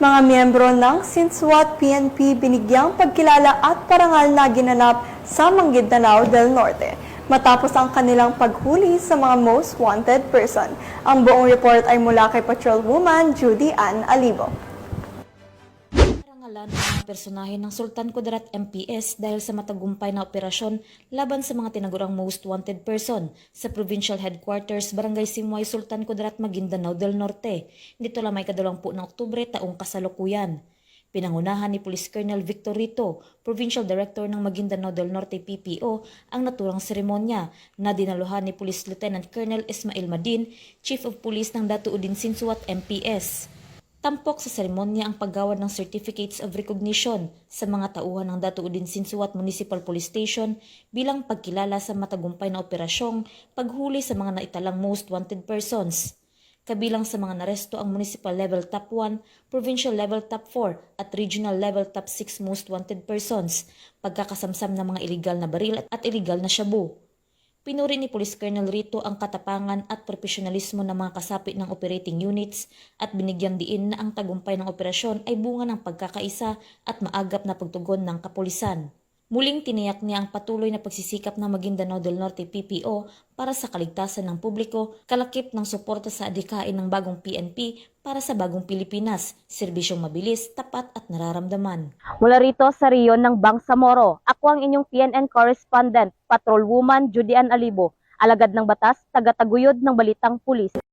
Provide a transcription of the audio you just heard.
Mga miyembro ng Sinswat PNP binigyang pagkilala at parangal na ginanap sa Maguindanao del Norte matapos ang kanilang paghuli sa mga most wanted person. Ang buong report ay mula kay Patrolwoman Judy Ann Alibo. Parangalan ang mga personahe ng Sultan Kudarat MPS dahil sa matagumpay na operasyon laban sa mga tinagurang most wanted person sa Provincial Headquarters Barangay Simoy, Sultan Kudarat, Maguindanao del Norte. Dito lamay kadalawampu ng Oktubre taong kasalukuyan. Pinangunahan ni Police Colonel Victor Rito, Provincial Director ng Maguindanao del Norte PPO, ang naturang seremonya na dinaluhan ni Police Lieutenant Colonel Ismail Madin, Chief of Police ng Datuudin Sinswat MPS. Tampok sa seremonya ang paggawad ng Certificates of Recognition sa mga tauhan ng Datuudin Sinswat Municipal Police Station bilang pagkilala sa matagumpay na operasyong paghuli sa mga naitalang most wanted persons. Kabilang sa mga naresto ang Municipal Level Top 1, Provincial Level Top 4 at Regional Level Top 6 most wanted persons, pagkakasamsam ng mga iligal na baril at iligal na shabu. Pinuri ni Police Colonel Rito ang katapangan at profesionalismo ng mga kasapi ng operating units at binigyan diin na ang tagumpay ng operasyon ay bunga ng pagkakaisa at maagap na pagtugon ng kapulisan. Muling tiniyak niya ang patuloy na pagsisikap ng Maguindanao del Norte PPO para sa kaligtasan ng publiko, kalakip ng suporta sa adhikain ng bagong PNP para sa bagong Pilipinas, serbisyong mabilis, tapat at nararamdaman. Mula rito sa riyon ng Bangsamoro, ako ang inyong PNN correspondent, Patrolwoman Judy Ann Alibo, alagad ng batas, taga-taguyod ng Balitang Pulis.